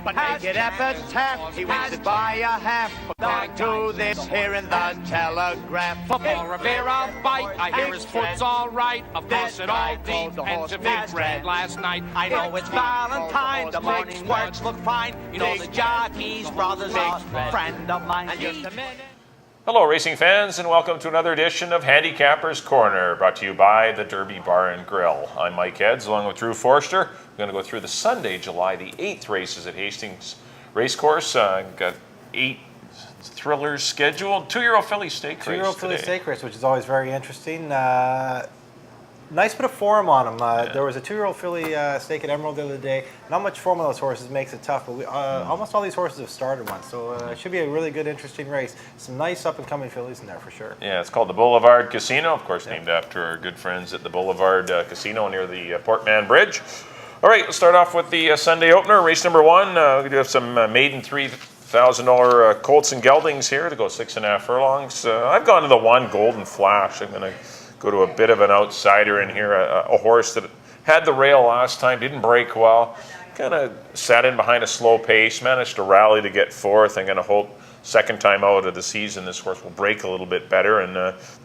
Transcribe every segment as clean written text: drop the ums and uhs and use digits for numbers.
But naked epitaph, he wins it by a half. According to this here in the Telegraph. For Rivera fight, I hear his foot's all right. Of course it all depends if he bred last night. I know it's Valentine, the morning works look fine. You know the jockey's brother's a friend of mine. And just a minute. Hello racing fans, and welcome to another edition of Handicappers Corner, brought to you by the Derby Bar and Grill. I'm Mike Heads, along with Drew Forster. We're going to go through the Sunday, July the 8th races at Hastings Racecourse. Got 8 thrillers scheduled. 2-year-old filly stake race. 2-year-old filly stake race, which is always very interesting. Nice bit of form on them. There was a 2-year-old filly stake at Emerald the other day. Not much form on those horses makes it tough, but almost all these horses have started once, so it should be a really good, interesting race. Some nice up-and-coming fillies in there for sure. Yeah, it's called the Boulevard Casino, of course, named after our good friends at the Boulevard Casino near the Portman Bridge. All right, let's start off with the Sunday opener, race number 1. We do have some maiden $3,000 Colts and Geldings here to go 6.5 furlongs. I've gone to the 1 Golden Flash. I'm going to go to a bit of an outsider in here, a horse that had the rail last time, didn't break well, kind of sat in behind a slow pace, managed to rally to get 4th. I'm going to hope second time out of the season this horse will break a little bit better, and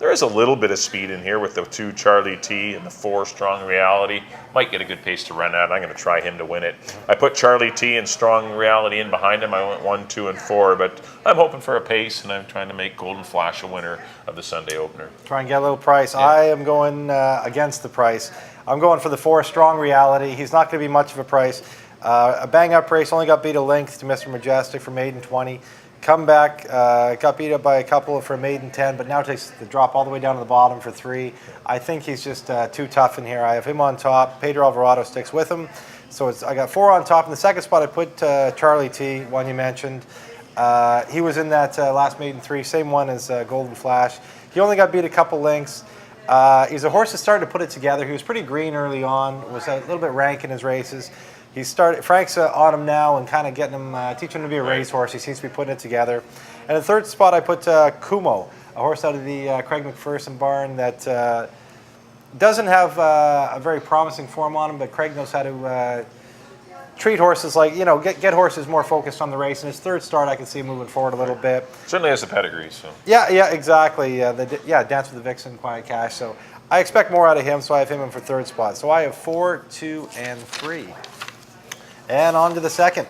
there is a little bit of speed in here with the 2 Charlie T and the 4 Strong Reality. Might get a good pace to run at. I'm going to try him to win it. I put Charlie T and Strong Reality in behind him. I went 1, 2, and 4, but I'm hoping for a pace, and I'm trying to make Golden Flash a winner of the Sunday opener. Try and get a little price. Yeah. I am going against the price. I'm going for the 4 Strong Reality. He's not going to be much of a price. A bang-up race, only got beat a length to Mr. Majestic for maiden 20. Come back, got beat up by a couple for maiden 10, but now takes the drop all the way down to the bottom for 3. I think he's just too tough in here. I have him on top. Pedro Alvarado sticks with him. So I got 4 on top. In the second spot, I put Charlie T, one you mentioned. He was in that last maiden 3, same one as Golden Flash. He only got beat a couple lengths. He's a horse that started to put it together. He was pretty green early on, was a little bit rank in his races. Frank's on him now and kind of getting him, teaching him to be a racehorse. He seems to be putting it together. And in the third spot, I put Kumo, a horse out of the Craig McPherson barn that doesn't have a very promising form on him, but Craig knows how to treat horses like, get horses more focused on the race. In his third start, I can see him moving forward a little bit. Certainly has the pedigree, so. Yeah, exactly. Dance with the Vixen, Quiet Cash. So I expect more out of him, so I have him in for third spot. So I have 4, 2, and 3. And on to the second.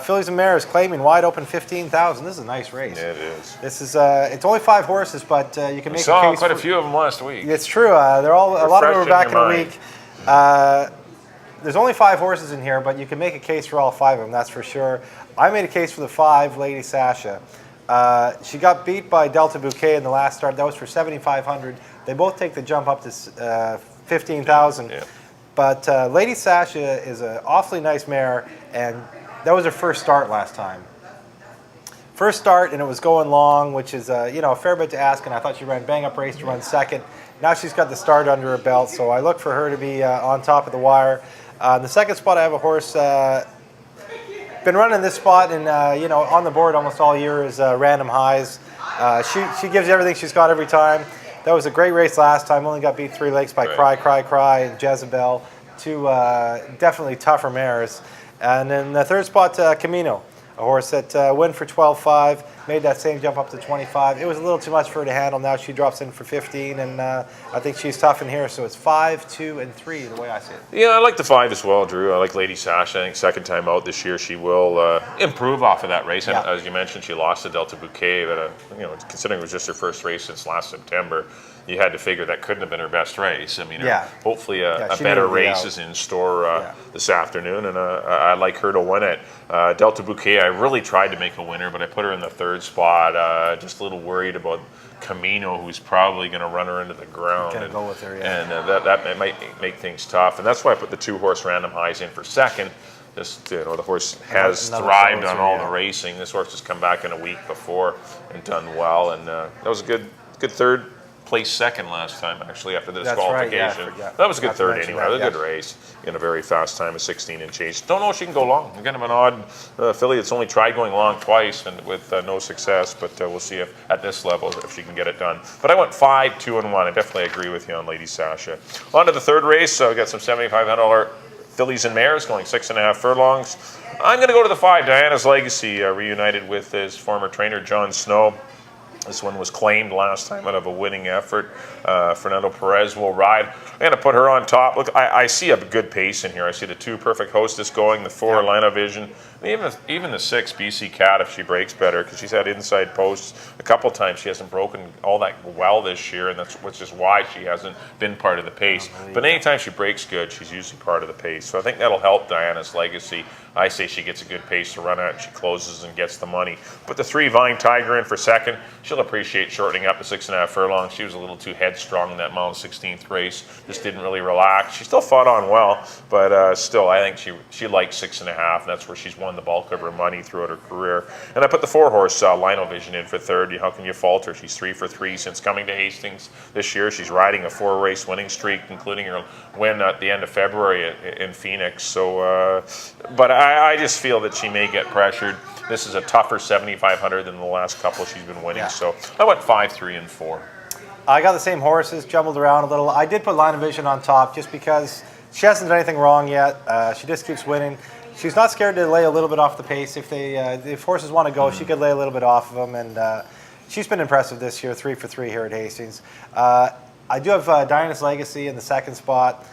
Fillies and Mares claiming wide open 15,000. This is a nice race. Yeah, it is. This is it's only 5 horses, but you can make a case. Saw quite a few of them last week. It's true. They're all a lot of them were back in a week. There's only 5 horses in here, but you can make a case for all 5 of them. That's for sure. I made a case for the 5 Lady Sasha. She got beat by Delta Bouquet in the last start. That was for 7,500. They both take the jump up to 15,000. Yeah. But Lady Sasha is an awfully nice mare, and that was her first start last time. First start, and it was going long, which is a fair bit to ask, and I thought she ran bang-up race to run second. Now she's got the start under her belt, so I look for her to be on top of the wire. In the second spot, I have a horse, been running this spot, and on the board almost all year is Random Highs. She gives everything she's got every time. That was a great race last time. Only got beat 3 lengths by Cry, and Jezebel. 2 definitely tougher mares. And in the third spot, Camino, a horse that went for 12.5, made that same jump up to 25. It was a little too much for her to handle. Now she drops in for 15, and I think she's tough in here. So it's 5, 2, and 3 the way I see it. Yeah, I like the 5 as well, Drew. I like Lady Sasha. I think second time out this year she will improve off of that race. And as you mentioned, she lost to Delta Bouquet, but considering it was just her first race since last September, you had to figure that couldn't have been her best race. I mean, hopefully a better race is in store this afternoon, and I like her to win it. Delta Bouquet, I really tried to make a winner, but I put her in the third spot. Just a little worried about Camino, who's probably going to run her into the ground. Go with her, and that might make things tough. And that's why I put the 2 horse Random Highs in for second. Just the horse has thrived on all the racing. This horse has come back in a week before and done well, and that was a good third. Placed second last time, actually, after the disqualification. Right, that was a good third anyway. It was a good race in a very fast time of 16 and change. Don't know if she can go long. Kind of an odd filly that's only tried going long twice and with no success, but we'll see if at this level if she can get it done. But I went 5, 2, and 1. I definitely agree with you on Lady Sasha. On to the third race. We got some $7,500 fillies and mares going 6.5 furlongs. I'm going to go to the 5, Diana's Legacy, reunited with his former trainer, John Snow. This one was claimed last time out of a winning effort. Fernando Perez will ride. I'm going to put her on top. Look, I see a good pace in here. I see the 2 Perfect Hostess going, the 4 Atlanta Vision, even the 6 BC Cat if she breaks better, because she's had inside posts a couple times. She hasn't broken all that well this year, and which is why she hasn't been part of the pace. But anytime she breaks good, she's usually part of the pace. So I think that'll help Diana's Legacy. I say she gets a good pace to run at, and she closes and gets the money. Put the 3 Vine Tiger in for second. She'll appreciate shortening up to 6.5 furlongs. She was a little too headstrong in that mile 16th race. Just didn't really relax. She still fought on well, but still, I think she likes 6.5, and that's where she's won the bulk of her money throughout her career. And I put the 4-horse Lino Vision in for third. How can you fault her? She's 3 for 3 since coming to Hastings this year. She's riding a 4-race winning streak, including her win at the end of February in Phoenix. So, but I just feel that she may get pressured. This is a tougher 7,500 than the last couple she's been winning. So I went 5, 3, and 4. I got the same horses, jumbled around a little. I did put Line of Vision on top just because she hasn't done anything wrong yet. She just keeps winning. She's not scared to lay a little bit off the pace. If horses want to go, she could lay a little bit off of them. And she's been impressive this year, 3 for 3 here at Hastings. I do have Diana's Legacy in the second spot.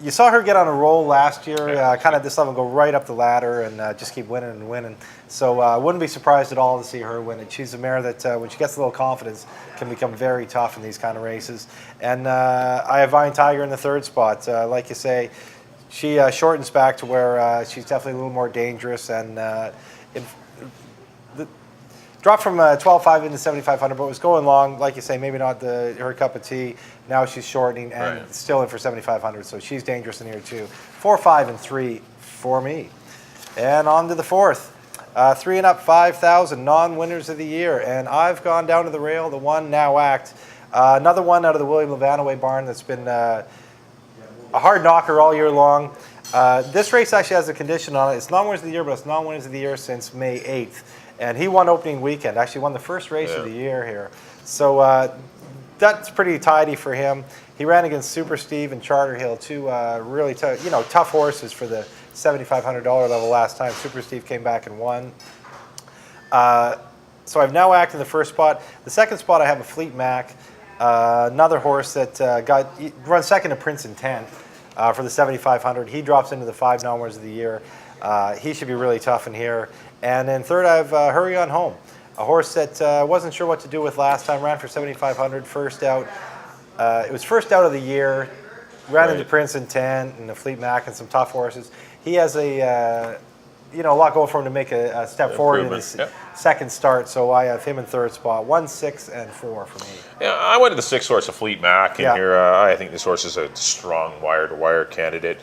You saw her get on a roll last year, kind of this level, go right up the ladder and just keep winning and winning. So I wouldn't be surprised at all to see her win it. She's a mare that, when she gets a little confidence, can become very tough in these kind of races. And I have Vine Tiger in the third spot. Like you say, she shortens back to where she's definitely a little more dangerous and dropped from 12.5 into 7,500, but was going long. Like you say, maybe not her cup of tea. Now she's shortening and still in for 7,500, so she's dangerous in here too. 4, 5, and 3 for me. And on to the fourth. 3 and up, 5,000 non-winners of the year, and I've gone down to the rail. The 1 Now Act, another one out of the William Levanaway barn that's been a hard knocker all year long. This race actually has a condition on it. It's non-winners of the year, but it's non-winners of the year since May 8th. And he won opening weekend, actually won the first race of the year here. So that's pretty tidy for him. He ran against Super Steve and Charter Hill, 2 really tough horses for the $7,500 level last time. Super Steve came back and won. So I've Now Act in the first spot. The second spot I have a Fleet Mac, another horse that runs second to Prince Intent for the 7,500. He drops into the 5 non-winners of the year. He should be really tough in here. And then third, I have Hurry On Home, a horse that wasn't sure what to do with last time. Ran for 7,500, first out. It was first out of the year. Ran into Prince Intent and the Fleet Mac and some tough horses. He has a lot going for him to make a step forward in his second start. So I have him in third spot. 1, 6, and 4 for me. Yeah, I went to the 6 horse of Fleet Mac in here. I think this horse is a strong wire-to-wire candidate.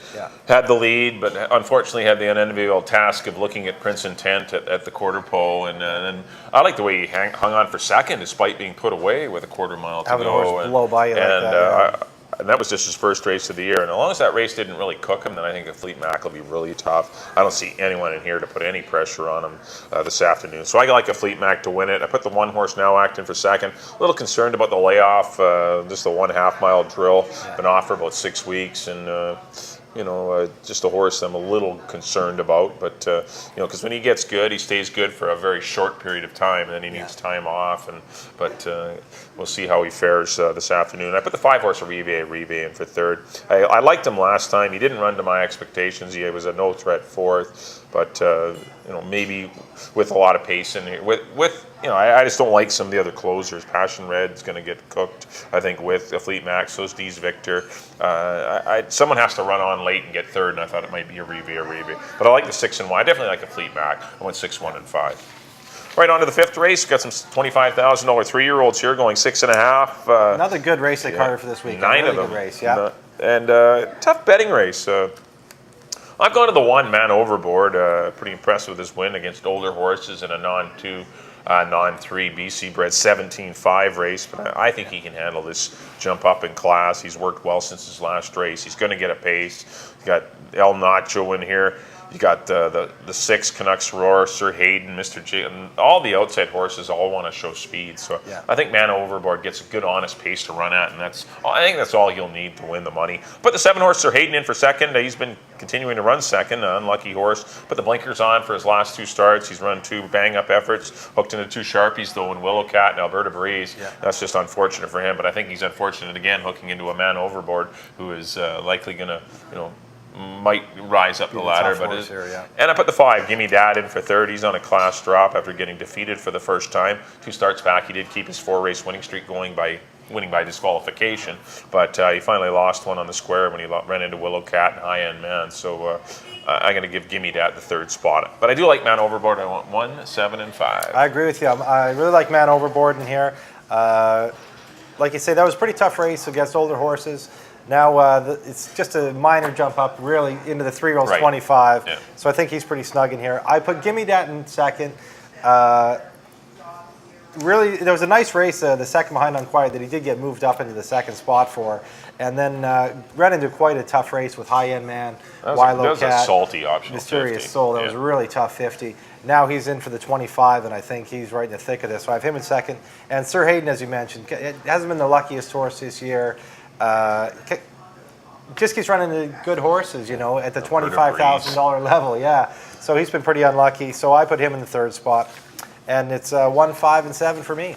Had the lead, but unfortunately had the unenviable task of looking at Prince Intent at the quarter pole. And I like the way he hung on for second despite being put away with a quarter mile to Having go. The horse blow by you like that. And that was just his first race of the year. And as long as that race didn't really cook him, then I think the Fleet Mac will be really tough. I don't see anyone in here to put any pressure on him this afternoon. So I like a Fleet Mac to win it. I put the 1 horse Now Act in for second. A little concerned about the layoff, just the 1.5 mile drill. Been off for about 6 weeks, and just a horse I'm a little concerned about. But because when he gets good, he stays good for a very short period of time, and then he needs time off. But we'll see how he fares this afternoon. I put the 5 horse Rive in for third. I liked him last time. He didn't run to my expectations. He was a no threat fourth, but maybe with a lot of pace in here. I just don't like some of the other closers. Passion Red's going to get cooked, I think, with a Fleet Max. So's D's Victor. Someone has to run on late and get third, and I thought it might be a Rive. But I like the 6 and 1. I definitely like a Fleet Mac. I went 6, 1, and 5. Right on to the 5th race. Got some $25,000 3-year-olds here going 6.5. Another good race at Carter for this week. 9 really of them. Good race, And tough betting race. I've gone to the 1 Man Overboard. Pretty impressed with his win against older horses in a non-2, non-3 BC bred 17.5 race. But I think he can handle this jump up in class. He's worked well since his last race. He's going to get a pace. He's got El Nacho in here. You got the 6 Canucks Roar, Sir Hayden, Mr. J, and all the outside horses all want to show speed. So I think Man Overboard gets a good, honest pace to run at, and I think that's all he'll need to win the money. Put the 7 horse Sir Hayden in for second. He's been continuing to run second, an unlucky horse. Put the blinkers on for his last 2 starts. He's run 2 bang-up efforts, hooked into 2 Sharpies though in Willow Cat and Alberta Breeze. That's just unfortunate for him, but I think he's unfortunate again hooking into a Man Overboard who is likely going to, might rise up the ladder. And I put the 5, Gimme Dad, in for third. He's on a class drop after getting defeated for the first time. 2 starts back, he did keep his 4-race winning streak going by winning by disqualification, but he finally lost one on the square when he ran into Willow Cat and High End Man. So I'm going to give Gimme Dad the 3rd spot. But I do like Man Overboard. I want 1, 7, and 5. I agree with you. I really like Man Overboard in here. Like you say, that was a pretty tough race against older horses. Now it's just a minor jump up, really, into the 3-year-olds 25. So I think he's pretty snug in here. I put Gimme Dat in second. Really, there was a nice race, the second behind Unquiet, that he did get moved up into the 2nd spot for, and then ran into quite a tough race with High End Man, Wilo Cat, that was a salty option. Mysterious 50. Soul. That was a really tough 50. Now he's in for the 25, and I think he's right in the thick of this. So I have him in second. And Sir Hayden, as you mentioned, it hasn't been the luckiest horse this year. Just keeps running into good horses, at the $25,000 level. So he's been pretty unlucky. So I put him in the 3rd spot. And it's 1, 5, and 7 for me.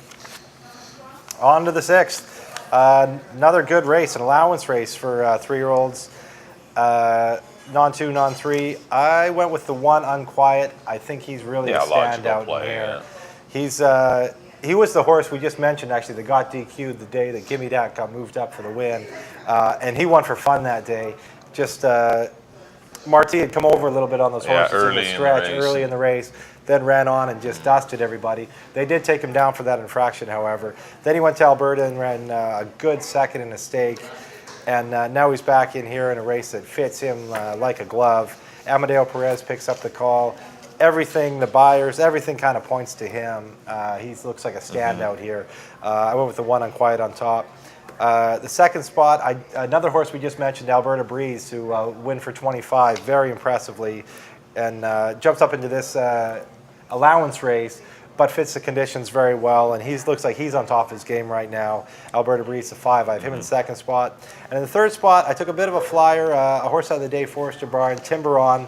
On to the 6th. Another good race, an allowance race for 3-year-olds. Non-2, non-3. I went with the 1 Unquiet. I think he's really a standout here. He was the horse we just mentioned, actually, that got DQ'd the day that Gimme Dat got moved up for the win. And he won for fun that day. Just Marty had come over a little bit on those horses in the stretch early in the race, then ran on and just dusted everybody. They did take him down for that infraction, however. Then he went to Alberta and ran a good second in a stake. And now he's back in here in a race that fits him like a glove. Amadeo Perez picks up the call. Everything, the buyers, everything kind of points to him. He looks like a standout here. I went with the 1 Unquiet on top. The 2nd spot, another horse we just mentioned, Alberta Breeze, who win for 25 very impressively, and jumps up into this allowance race, but fits the conditions very well, and he looks like he's on top of his game right now. Alberta Breeze, the 5. I have him in the 2nd spot. And in the 3rd spot, I took a bit of a flyer, a horse out of the Day Forester barn, Timberon.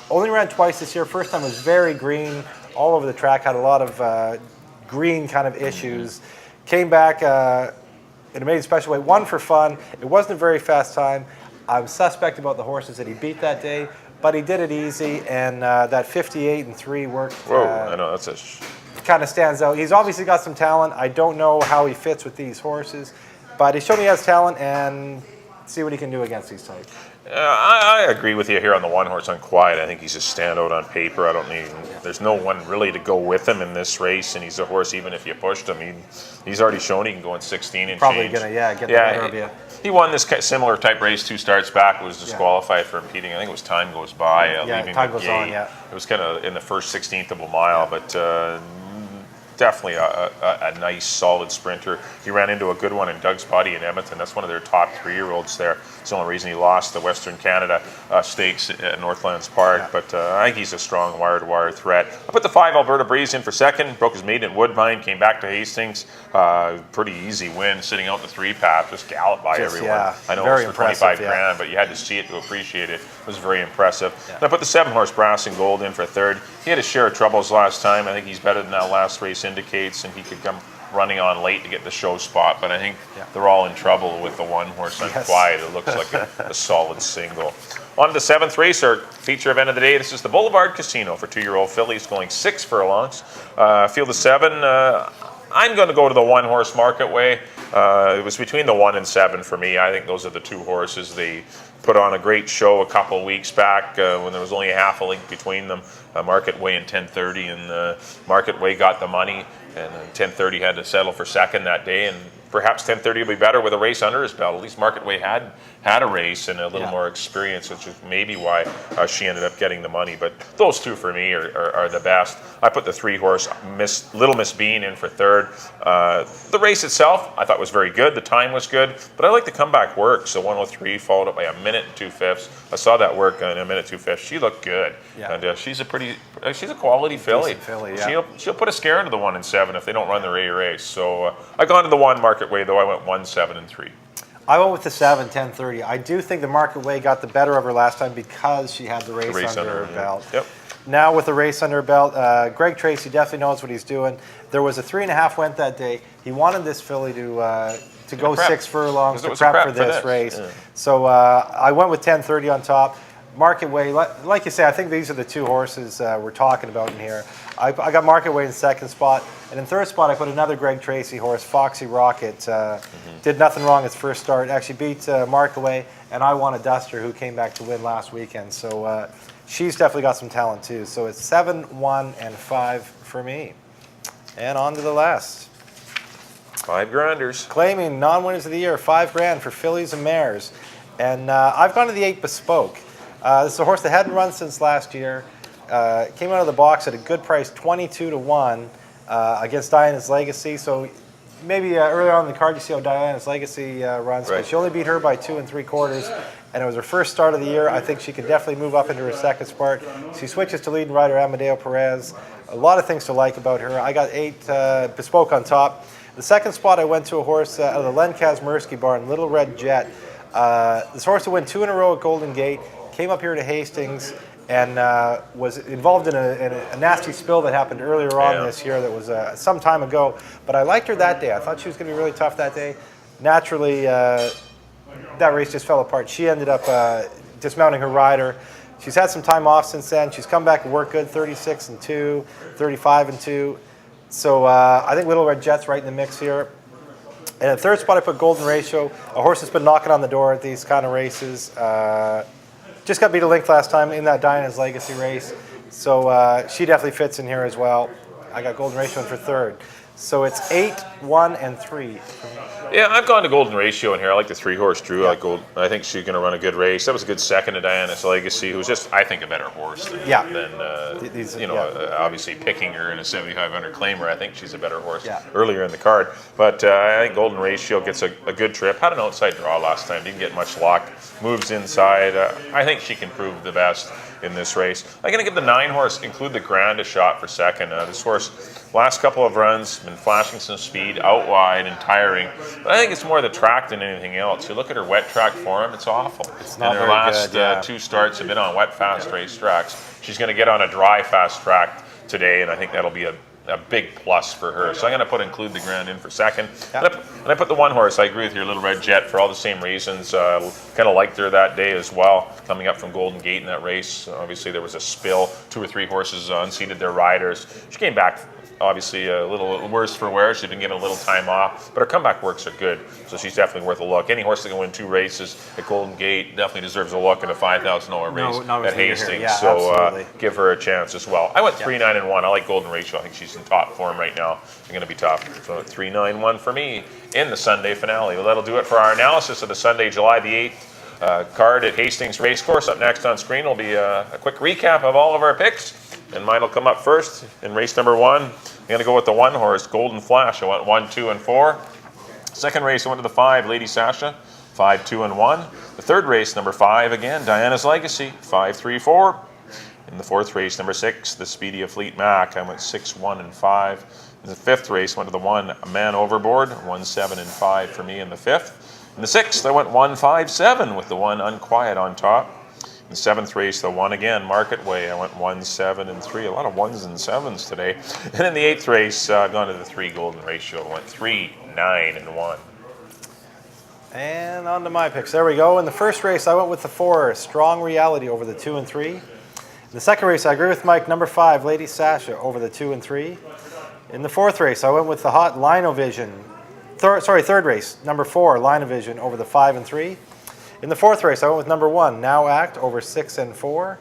Only ran twice this year. First time was very green, all over the track, had a lot of green kind of issues. Came back in a made special way, won for fun. It wasn't a very fast time. I'm suspect about the horses that he beat that day, but he did it easy, and that 58 and 3 worked. Whoa, I know, that's kind of stands out. He's obviously got some talent. I don't know how he fits with these horses, but he showed me he has talent, and see what he can do against these types. I agree with you here on the 1 horse Unquiet. I think he's a standout on paper. There's no one really to go with him in this race, and he's a horse, even if you pushed him, he's already shown he can go in 16 and probably change. Probably going to, get the better of you. He won this similar type race 2 starts back, was disqualified for impeding. I think it was Time Goes By, leaving Time the Goes gate. On, It was kind of in the first 16th of a mile, but definitely a nice, solid sprinter. He ran into a good one in Doug's Body in Edmonton. That's one of their top 3-year-olds there. It's the only reason he lost the Western Canada Stakes at Northlands Park. But I think he's a strong wire-to-wire threat. I put the 5 Alberta Breeze in for second. Broke his maiden at Woodbine. Came back to Hastings. Pretty easy win, sitting out the 3 path. Just galloped by everyone. I know it was for 25 grand, but you had to see it to appreciate it. It was very impressive. And I put the 7 horse Brass and Gold in for third. He had his share of troubles last time. I think he's better than that last race indicates, and he could come running on late to get the show spot, but I think they're all in trouble with the 1 horse Unquiet. It looks like a solid single. On to the 7th race, our feature event of the day. This is the Boulevard Casino for 2-year-old fillies, going 6 furlongs. Field of 7. I'm going to go to the 1 horse Market Way. It was between the 1 and 7 for me. I think those are the 2 horses. They put on a great show a couple weeks back when there was only a half a length between them. Market Way and 1030, and Market Way got the money, and 1030 had to settle for second that day, and perhaps 10:30 will be better with a race under his belt. At least Market Way had a race and a little more experience, which is maybe why she ended up getting the money. But those two for me are the best. I put the 3-horse Little Miss Bean in for third. The race itself I thought was very good. The time was good, but I like the comeback work. So 103 followed up by 1 minute and 2/5. I saw that work in 1 minute 2/5. She looked good, and she's a quality filly. She'll put a scare into the 1 and 7 if they don't run the race. So I gone to the 1 Market Way though. I went 1, 7, and 3. I went with the 7, 10:30. I do think the Market Way got the better of her last time because she had the race under her belt. Yep. Now with the race under her belt, Greg Tracy definitely knows what he's doing. There was a 3.5 went that day. He wanted this filly to go 6 furlongs to prep for this race. Yeah. So I went with 10:30 on top. Market Way, like you say, I think these are the 2 horses we're talking about in here. I got Market Way in second spot, and in third spot I put another Greg Tracy horse, Foxy Rocket. Did nothing wrong its first start. Actually beat Market Way, and I Won a Duster, who came back to win last weekend. So she's definitely got some talent too. So it's 7, 1, and 5 for me. And on to the last. 5 granders. Claiming non-winners of the year, $5,000 for fillies and mares. And I've gone to the 8 Bespoke. This is a horse that hadn't run since last year. Came out of the box at a good price, 22 to 1 against Diana's Legacy. So maybe earlier on in the card you see how Diana's Legacy runs. Right. But she only beat her by 2 3/4, and it was her first start of the year. I think she could definitely move up into her second start. She switches to leading rider Amadeo Perez. A lot of things to like about her. I got 8 Bespoke on top. The second spot I went to a horse out of the Len Kazmersky barn, Little Red Jet. This horse would win 2 in a row at Golden Gate. Came up here to Hastings and was involved in a nasty spill that happened earlier on this year that was some time ago. But I liked her that day. I thought she was going to be really tough that day. Naturally, that race just fell apart. She ended up dismounting her rider. She's had some time off since then. She's come back and worked good, 36 and 2, 35 and 2. So I think Little Red Jet's right in the mix here. And at third spot, I put Golden Ratio, a horse that's been knocking on the door at these kind of races. Just got beat a length last time in that Diana's Legacy race. So she definitely fits in here as well. I got Golden Ratio in for third. So it's 8, 1, and 3. Yeah, I've gone to Golden Ratio in here. I like the 3-horse Drew. Yeah. I think she's going to run a good race. That was a good second to Diana's Legacy, who's just, I think, a better horse than obviously picking her in a 7,500 claimer. I think she's a better horse earlier in the card. But I think Golden Ratio gets a good trip. Had an outside draw last time. Didn't get much luck. Moves inside. I think she can prove the best in this race. I'm going to give the 9-horse, Include the Grand, a shot for second. This horse, last couple of runs, been flashing some speed, out wide and tiring. But I think it's more the track than anything else. You look at her wet track form, it's awful. It's not and her last 2 starts have been on wet, fast race tracks. She's going to get on a dry, fast track today, and I think that'll be a big plus for her. So I'm going to put Include the Grand in for second. And I put the 1-horse. I agree with your Little Red Jet for all the same reasons. Kind of liked her that day as well, coming up from Golden Gate in that race. Obviously, there was a spill. 2 or 3 horses unseated their riders. She came back, obviously, a little worse for wear. She's been given a little time off, but her comeback works are good, so she's definitely worth a look. Any horse that can win 2 races at Golden Gate definitely deserves a look in a $5,000 race at Hastings. Yeah, so give her a chance as well. I went 3, 9, and 1. I like Golden Ratio. I think she's in top form right now. She's going to be tough. So 3, 9, 1 for me in the Sunday finale. Well, that'll do it for our analysis of the Sunday, July the 8th card at Hastings Racecourse. Up next on screen will be a quick recap of all of our picks, and mine will come up first in race number 1. I'm going to go with the 1-horse, Golden Flash. I went 1, 2, and 4. Second race, I went to the 5, Lady Sasha, 5, 2, and 1. The third race, number 5, again, Diana's Legacy, 5, 3, 4. In the fourth race, number 6, the Speedy of Fleet Mac, I went 6, 1, and 5. In the fifth race, went to the 1, A Man Overboard, 1, 7, and 5 for me in the fifth. In the sixth, I went 1, 5, 7 with the 1, Unquiet on top. In the seventh race, the 1 again, Market Way. I went 1, 7, and 3. A lot of 1s and 7s today. And in the eighth race, I've gone to the 3 Golden Ratio. I went 3, 9, and 1. And on to my picks. There we go. In the first race, I went with the 4, Strong Reality, over the 2 and 3. In the second race, I agree with Mike, number 5, Lady Sasha, over the 2 and 3. In the fourth race, I went with the hot Linovision. Third race, number 4, Linovision, over the 5 and 3. In the fourth race, I went with number 1, Now Act, over 6 and 4.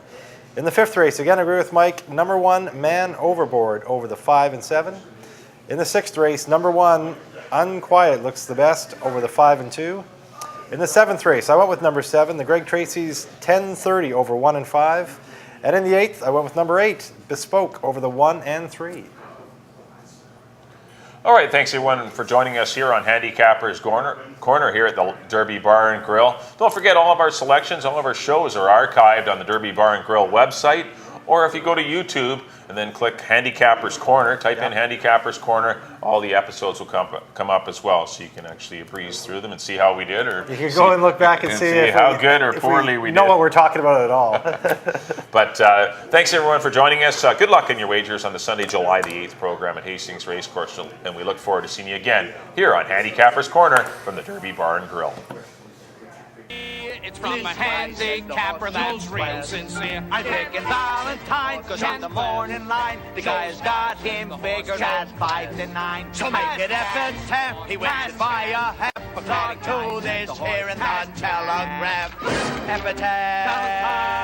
In the fifth race, again, I agree with Mike, number 1, Man Overboard, over the 5 and 7. In the sixth race, number 1, Unquiet looks the best over the 5 and 2. In the 7th race, I went with number 7, the Greg Tracy's 1030 over 1 and 5. And in the 8th, I went with number 8, Bespoke over the 1 and 3. All right, thanks everyone for joining us here on Handicappers Corner here at the Derby Bar and Grill. Don't forget, all of our selections, all of our shows are archived on the Derby Bar and Grill website. Or if you go to YouTube and then click Handicappers Corner, type in Handicappers Corner, all the episodes will come up as well, so you can actually breeze through them and see how we did. Or you can go and look back and see how good or poorly we did. Know what we're talking about at all. But thanks everyone for joining us. Good luck in your wagers on the Sunday, July the 8th program at Hastings Racecourse, and we look forward to seeing you again here on Handicappers Corner from the Derby Bar and Grill. It's from a handicapper that's real sincere. I'm picking Valentine, cause on the morning line, the guy's got him figured at 5 to 9. So make it F10, he wins it by a half. According to this here in the telegram. F10.